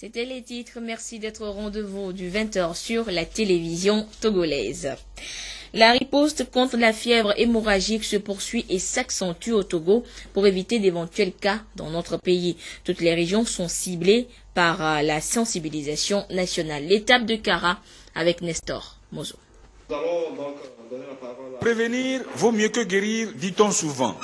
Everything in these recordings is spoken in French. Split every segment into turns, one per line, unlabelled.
C'était les titres. Merci d'être au rendez-vous du 20h sur la télévision togolaise. La riposte contre la fièvre hémorragique se poursuit et s'accentue au Togo pour éviter d'éventuels cas dans notre pays. Toutes les régions sont ciblées par la sensibilisation nationale. L'étape de Kara avec Nestor Mozo.
Prévenir vaut mieux que guérir, dit-on souvent.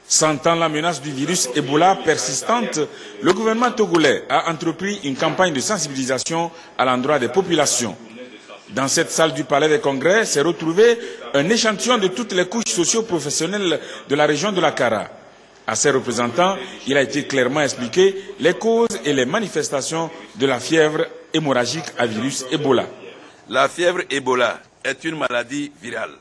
Sentant la menace du virus Ebola persistante, le gouvernement togolais a entrepris une campagne de sensibilisation à l'endroit des populations. Dans cette salle du Palais des Congrès s'est retrouvé un échantillon de toutes les couches socio-professionnelles de la région de la Kara. À ses représentants, il a été clairement expliqué les causes et les manifestations de la fièvre hémorragique à virus Ebola.
La fièvre Ebola est une maladie virale,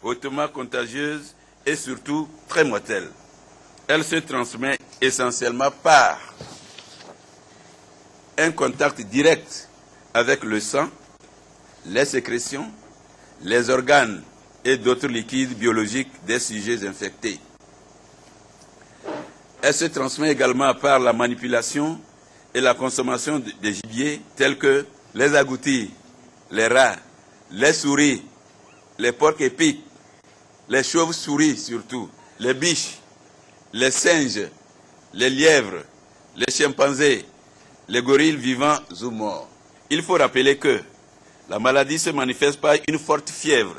hautement contagieuse et surtout très mortelle. Elle se transmet essentiellement par un contact direct avec le sang, les sécrétions, les organes et d'autres liquides biologiques des sujets infectés. Elle se transmet également par la manipulation et la consommation des gibiers tels que les agoutis, les rats, les souris, les porcs-épics, les chauves-souris surtout, les biches, les singes, les lièvres, les chimpanzés, les gorilles vivants ou morts. Il faut rappeler que la maladie se manifeste par une forte fièvre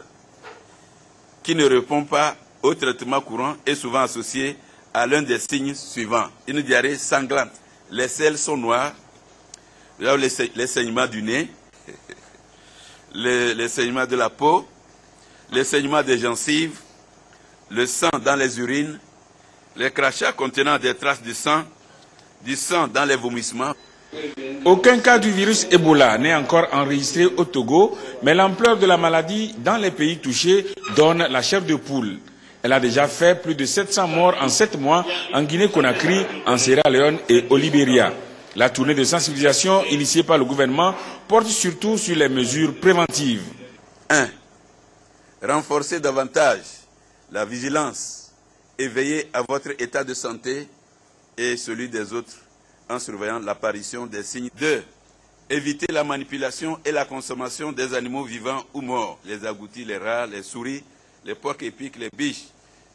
qui ne répond pas au traitement courant et souvent associée à l'un des signes suivants. Une diarrhée sanglante. Les selles sont noires, les saignements du nez, les saignements de la peau, les saignements des gencives, le sang dans les urines, les crachats contenant des traces de sang, du sang dans les vomissements.
Aucun cas du virus Ebola n'est encore enregistré au Togo, mais l'ampleur de la maladie dans les pays touchés donne la chair de poule. Elle a déjà fait plus de 700 morts en 7 mois en Guinée-Conakry, en Sierra Leone et au Libéria. La tournée de sensibilisation initiée par le gouvernement porte surtout sur les mesures préventives.
1. Renforcer davantage la vigilance et veiller à votre état de santé et celui des autres en surveillant l'apparition des signes. 2. Éviter la manipulation et la consommation des animaux vivants ou morts, les agoutis, les rats, les souris, les porcs-épics, les biches,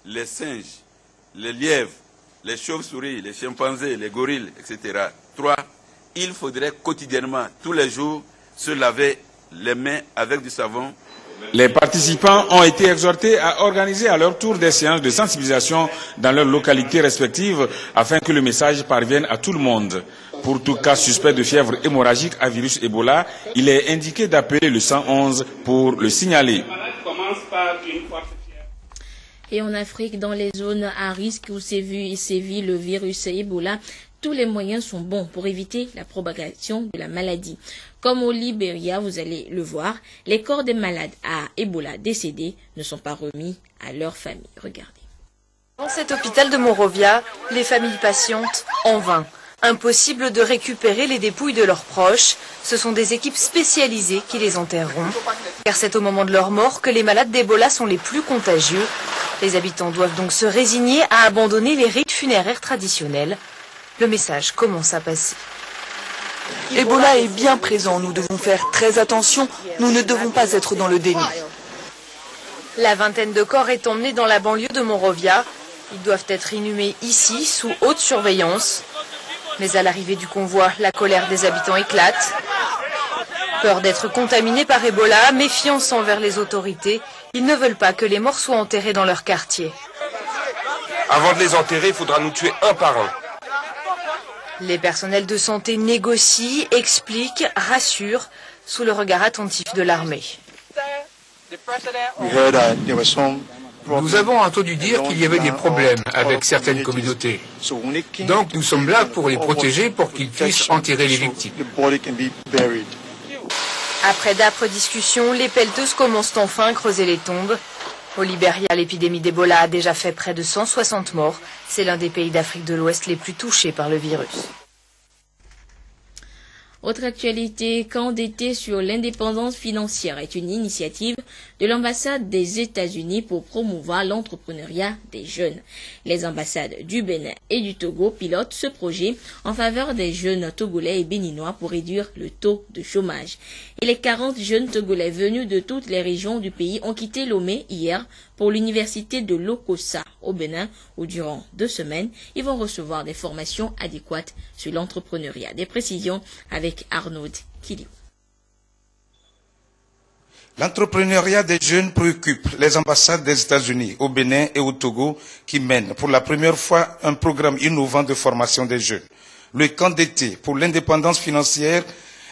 les singes, les lièvres, les chauves-souris, les chimpanzés, les gorilles, etc. 3. Il faudrait quotidiennement, tous les jours, se laver les mains avec du savon.
Les participants ont été exhortés à organiser à leur tour des séances de sensibilisation dans leurs localités respectives afin que le message parvienne à tout le monde. Pour tout cas suspect de fièvre hémorragique à virus Ebola, il est indiqué d'appeler le 111 pour le signaler.
Et en Afrique, dans les zones à risque où sévit le virus Ebola, tous les moyens sont bons pour éviter la propagation de la maladie. Comme au Libéria, vous allez le voir, les corps des malades à Ebola décédés ne sont pas remis à leur famille. Regardez.
Dans cet hôpital de Monrovia, les familles patientent en vain. Impossible de récupérer les dépouilles de leurs proches. Ce sont des équipes spécialisées qui les enterreront. Car c'est au moment de leur mort que les malades d'Ebola sont les plus contagieux. Les habitants doivent donc se résigner à abandonner les rites funéraires traditionnels. Le message commence à passer.
Ebola est bien présent, nous devons faire très attention, nous ne devons pas être dans le déni.
La vingtaine de corps est emmenée dans la banlieue de Monrovia. Ils doivent être inhumés ici, sous haute surveillance. Mais à l'arrivée du convoi, la colère des habitants éclate. Peur d'être contaminés par Ebola, méfiance envers les autorités, ils ne veulent pas que les morts soient enterrés dans leur quartier.
Avant de les enterrer, il faudra nous tuer un par un.
Les personnels de santé négocient, expliquent, rassurent, sous le regard attentif de l'armée.
Nous avons entendu dire qu'il y avait des problèmes avec certaines communautés. Donc nous sommes là pour les protéger, pour qu'ils puissent enterrer les victimes.
Après d'âpres discussions, les pelleteuses commencent enfin à creuser les tombes. Au Libéria, l'épidémie d'Ebola a déjà fait près de 160 morts. C'est l'un des pays d'Afrique de l'Ouest les plus touchés par le virus.
Autre actualité, camp d'été sur l'indépendance financière est une initiative de l'ambassade des États-Unis pour promouvoir l'entrepreneuriat des jeunes. Les ambassades du Bénin et du Togo pilotent ce projet en faveur des jeunes togolais et béninois pour réduire le taux de chômage. Et les 40 jeunes togolais venus de toutes les régions du pays ont quitté Lomé hier pour l'université de Lokossa au Bénin où durant 2 semaines, ils vont recevoir des formations adéquates sur l'entrepreneuriat. Des précisions avec Arnaud Kiliou.
L'entrepreneuriat des jeunes préoccupe les ambassades des États-Unis au Bénin et au Togo qui mènent pour la première fois un programme innovant de formation des jeunes. Le camp d'été pour l'indépendance financière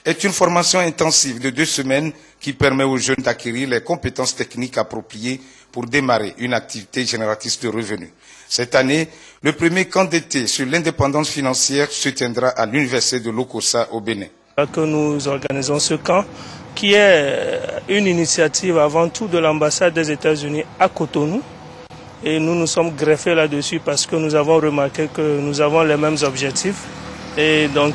est une formation intensive de 2 semaines qui permet aux jeunes d'acquérir les compétences techniques appropriées pour démarrer une activité génératrice de revenus. Cette année, le premier camp d'été sur l'indépendance financière se tiendra à l'université de Lokossa au Bénin.
Que nous organisons ce camp qui est une initiative avant tout de l'ambassade des États-Unis à Cotonou. Et nous nous sommes greffés là-dessus parce que nous avons remarqué que nous avons les mêmes objectifs. Et donc,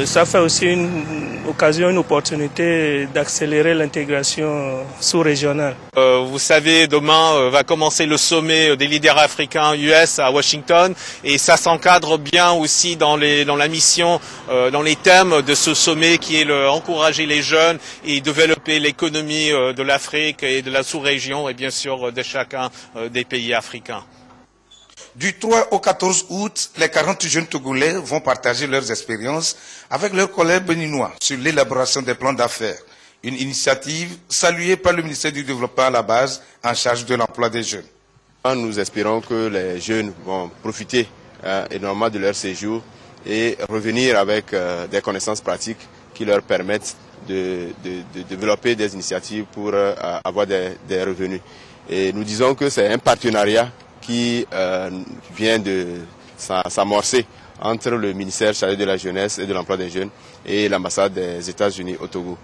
ça fait aussi une occasion, une opportunité d'accélérer l'intégration sous-régionale.
Vous savez, demain va commencer le sommet des leaders africains US à Washington et ça s'encadre bien aussi dans la mission, dans les thèmes de ce sommet qui est encourager les jeunes et développer l'économie de l'Afrique et de la sous-région et bien sûr de chacun des pays africains.
Du 3 au 14 août, les 40 jeunes Togolais vont partager leurs expériences avec leurs collègues béninois sur l'élaboration des plans d'affaires. Une initiative saluée par le ministère du Développement à la base en charge de l'emploi des jeunes.
Nous espérons que les jeunes vont profiter énormément de leur séjour et revenir avec des connaissances pratiques qui leur permettent de développer des initiatives pour avoir des revenus. Et nous disons que c'est un partenariat qui vient de s'amorcer entre le ministère chargé de la jeunesse et de l'emploi des jeunes et l'ambassade des États-Unis au Togo.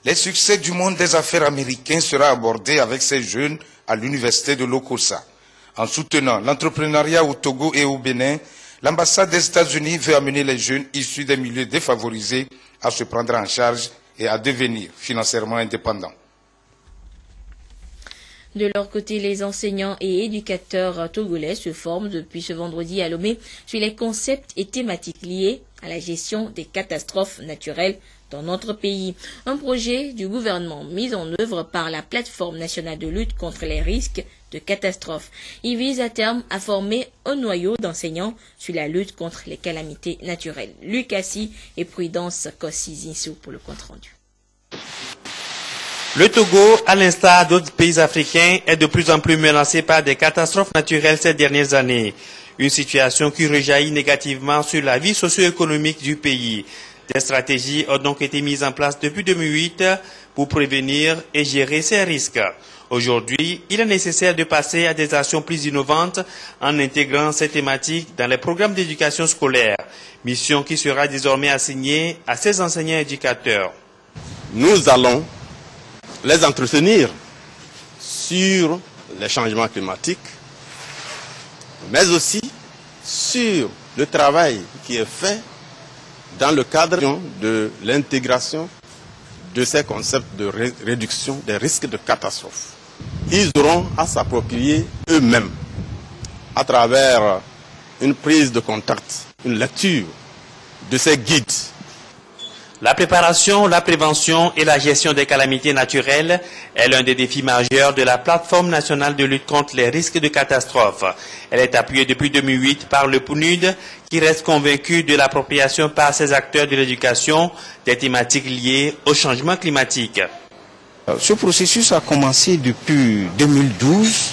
Les succès du monde des affaires américain sera abordé avec ces jeunes à l'université de Lokossa. En soutenant l'entrepreneuriat au Togo et au Bénin, l'ambassade des États-Unis veut amener les jeunes issus des milieux défavorisés à se prendre en charge et à devenir financièrement indépendants.
De leur côté, les enseignants et éducateurs togolais se forment depuis ce vendredi à Lomé sur les concepts et thématiques liés à la gestion des catastrophes naturelles dans notre pays. Un projet du gouvernement mis en œuvre par la plateforme nationale de lutte contre les risques de catastrophes. Il vise à terme à former un noyau d'enseignants sur la lutte contre les calamités naturelles. Luc Assi et Prudence Kossi-Zinsou pour le compte rendu.
Le Togo, à l'instar d'autres pays africains, est de plus en plus menacé par des catastrophes naturelles ces dernières années. Une situation qui rejaillit négativement sur la vie socio-économique du pays. Des stratégies ont donc été mises en place depuis 2008 pour prévenir et gérer ces risques. Aujourd'hui, il est nécessaire de passer à des actions plus innovantes en intégrant ces thématiques dans les programmes d'éducation scolaire. Mission qui sera désormais assignée à ces enseignants-éducateurs.
Nous allons les entretenir sur les changements climatiques, mais aussi sur le travail qui est fait dans le cadre de l'intégration de ces concepts de réduction des risques de catastrophe. Ils auront à s'approprier eux-mêmes à travers une prise de contact, une lecture de ces guides.
La préparation, la prévention et la gestion des calamités naturelles est l'un des défis majeurs de la plateforme nationale de lutte contre les risques de catastrophes. Elle est appuyée depuis 2008 par le PNUD qui reste convaincu de l'appropriation par ses acteurs de l'éducation des thématiques liées au changement climatique.
Ce processus a commencé depuis 2012.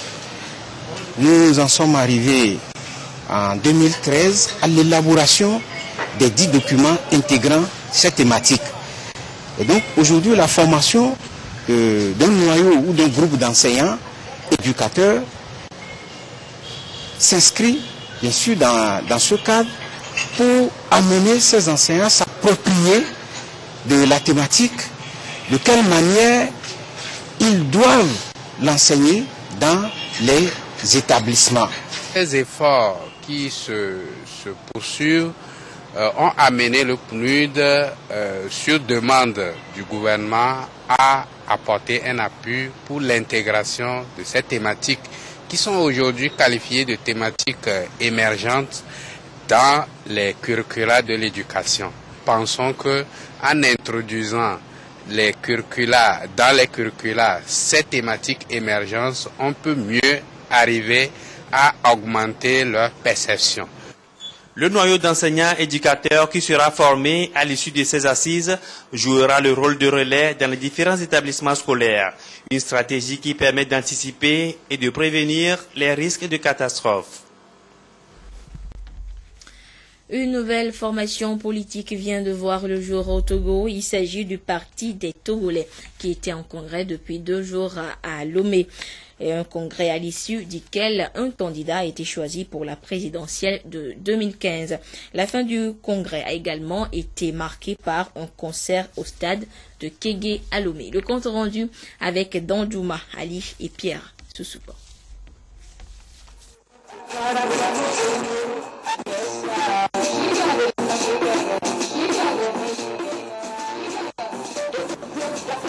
Nous en sommes arrivés en 2013 à l'élaboration des 10 documents intégrant cette thématique. Et donc aujourd'hui la formation d'un noyau ou d'un groupe d'enseignants, éducateurs, s'inscrit bien sûr dans ce cadre pour amener ces enseignants à s'approprier de la thématique, de quelle manière ils doivent l'enseigner dans les établissements.
Les efforts qui se poursuivent
ont amené le PNUD sur demande du gouvernement à apporter un appui pour l'intégration de ces thématiques qui sont aujourd'hui qualifiées de thématiques émergentes dans les curricula de l'éducation. Pensons que en introduisant les curricula, dans les curricula, ces thématiques émergentes, on peut mieux arriver à augmenter leur perception.
Le noyau d'enseignants éducateurs qui sera formé à l'issue de ces assises jouera le rôle de relais dans les différents établissements scolaires. Une stratégie qui permet d'anticiper et de prévenir les risques de catastrophes.
Une nouvelle formation politique vient de voir le jour au Togo. Il s'agit du Parti des Togolais qui était en congrès depuis 2 jours à Lomé. Et un congrès à l'issue duquel un candidat a été choisi pour la présidentielle de 2015. La fin du congrès a également été marquée par un concert au stade de Kégué à Lomé. Le compte rendu avec Dandouma, Ali et Pierre Soussoupa.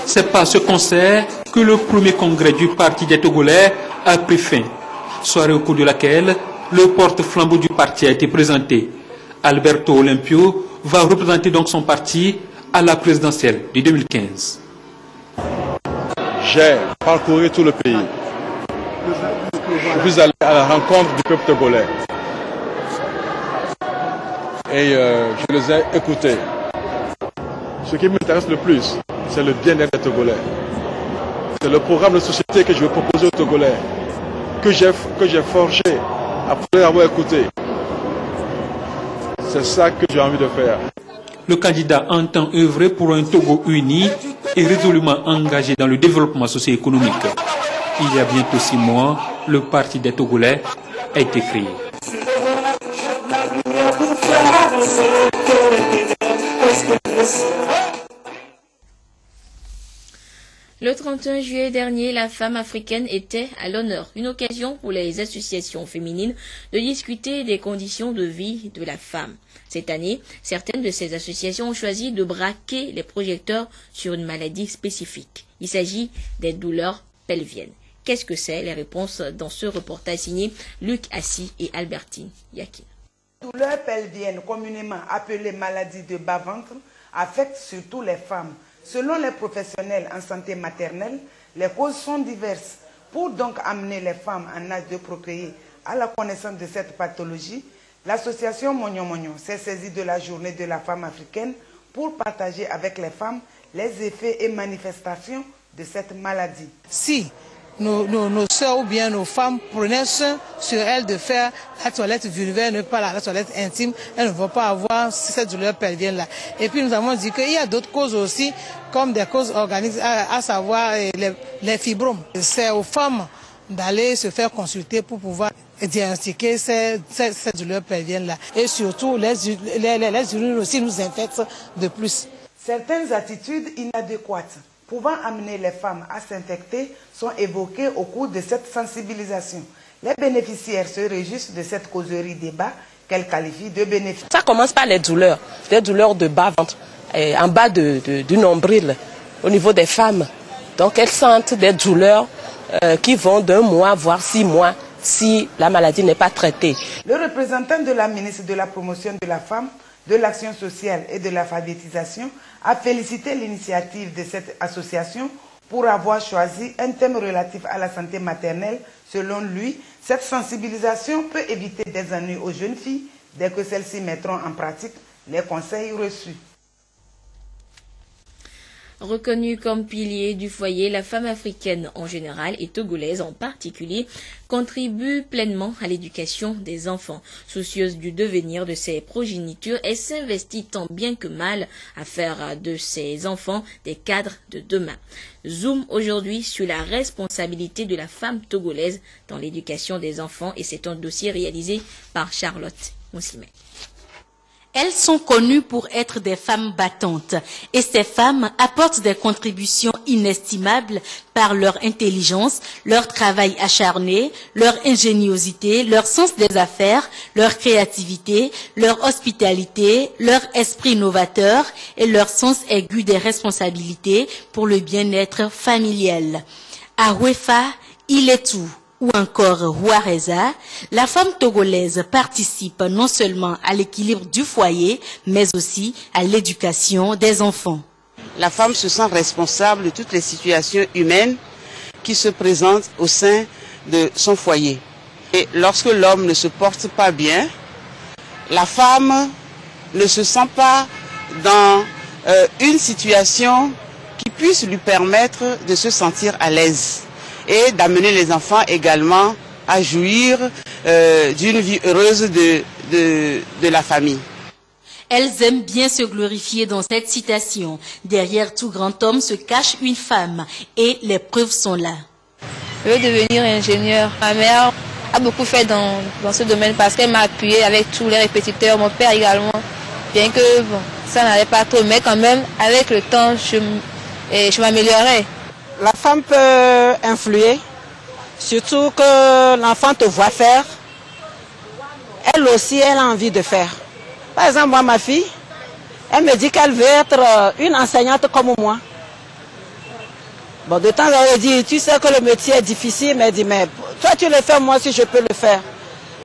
C'est par ce concert que le premier congrès du Parti des Togolais a pris fin. Soirée au cours de laquelle le porte-flambeau du parti a été présenté. Alberto Olympio va représenter donc son parti à la présidentielle de 2015.
J'ai parcouru tout le pays. Je suis allé à la rencontre du peuple togolais. Et je les ai écoutés. Ce qui m'intéresse le plus, c'est le bien-être des Togolais. C'est le programme de société que je vais proposer aux Togolais, que j'ai forgé après avoir écouté. C'est ça que j'ai envie de faire.
Le candidat entend œuvrer pour un Togo uni et résolument engagé dans le développement socio-économique. Il y a bientôt 6 mois, le Parti des Togolais a été créé.
Le 31 juillet dernier, la femme africaine était à l'honneur. Une occasion pour les associations féminines de discuter des conditions de vie de la femme. Cette année, certaines de ces associations ont choisi de braquer les projecteurs sur une maladie spécifique. Il s'agit des douleurs pelviennes. Qu'est-ce que c'est? Les réponses dans ce reportage signé Luc Assis et Albertine Yakin.
Douleurs pelviennes, communément appelées maladies de bas-ventre, affectent surtout les femmes. Selon les professionnels en santé maternelle, les causes sont diverses. Pour donc amener les femmes en âge de procréer à la connaissance de cette pathologie, l'association Mognon Mognon s'est saisie de la journée de la femme africaine pour partager avec les femmes les effets et manifestations de cette maladie.
Si nos soeurs ou bien nos femmes prenaient soin sur elles de faire la toilette vulvaire, ne pas la toilette intime, elles ne vont pas avoir cette douleur pelvienne-là. Et puis nous avons dit qu'il y a d'autres causes aussi, comme des causes organiques, à savoir les fibromes. C'est aux femmes d'aller se faire consulter pour pouvoir diagnostiquer cette douleur pelvienne-là. Et surtout, les urines aussi nous infectent de plus.
Certaines attitudes inadéquates pouvant amener les femmes à s'infecter sont évoquées au cours de cette sensibilisation. Les bénéficiaires se réjouissent de cette causerie débat qu'elles qualifient de bénéfique.
Ça commence par les douleurs de bas-ventre, en bas du nombril, au niveau des femmes. Donc elles sentent des douleurs qui vont d'1 mois, voire 6 mois, si la maladie n'est pas traitée.
Le représentant de la ministre de la Promotion de la Femme, de l'Action sociale et de l'alphabétisation a félicité l'initiative de cette association pour avoir choisi un thème relatif à la santé maternelle. Selon lui, cette sensibilisation peut éviter des ennuis aux jeunes filles dès que celles-ci mettront en pratique les conseils reçus.
Reconnue comme pilier du foyer, la femme africaine en général et togolaise en particulier contribue pleinement à l'éducation des enfants. Soucieuse du devenir de ses progénitures, elle s'investit tant bien que mal à faire de ses enfants des cadres de demain. Zoom aujourd'hui sur la responsabilité de la femme togolaise dans l'éducation des enfants et c'est un dossier réalisé par Charlotte Moussimé.
Elles sont connues pour être des femmes battantes et ces femmes apportent des contributions inestimables par leur intelligence, leur travail acharné, leur ingéniosité, leur sens des affaires, leur créativité, leur hospitalité, leur esprit novateur et leur sens aigu des responsabilités pour le bien-être familial. À Wefa, il est tout. Ou encore Huareza, la femme togolaise participe non seulement à l'équilibre du foyer, mais aussi à l'éducation des enfants.
La femme se sent responsable de toutes les situations humaines qui se présentent au sein de son foyer. Et lorsque l'homme ne se porte pas bien, la femme ne se sent pas dans une situation qui puisse lui permettre de se sentir à l'aise et d'amener les enfants également à jouir d'une vie heureuse de la famille.
Elles aiment bien se glorifier dans cette citation. Derrière tout grand homme se cache une femme et les preuves sont là.
Je veux devenir ingénieur. Ma mère a beaucoup fait dans ce domaine parce qu'elle m'a appuyé avec tous les répétiteurs, mon père également. Bien que bon, ça n'allait pas trop, mais quand même avec le temps je m'améliorais.
La femme peut influer, surtout que l'enfant te voit faire. Elle aussi, elle a envie de faire. Par exemple, moi, ma fille, elle me dit qu'elle veut être une enseignante comme moi. Bon, de temps en temps, elle dit, tu sais que le métier est difficile, mais elle dit, mais toi tu le fais, moi aussi je peux le faire.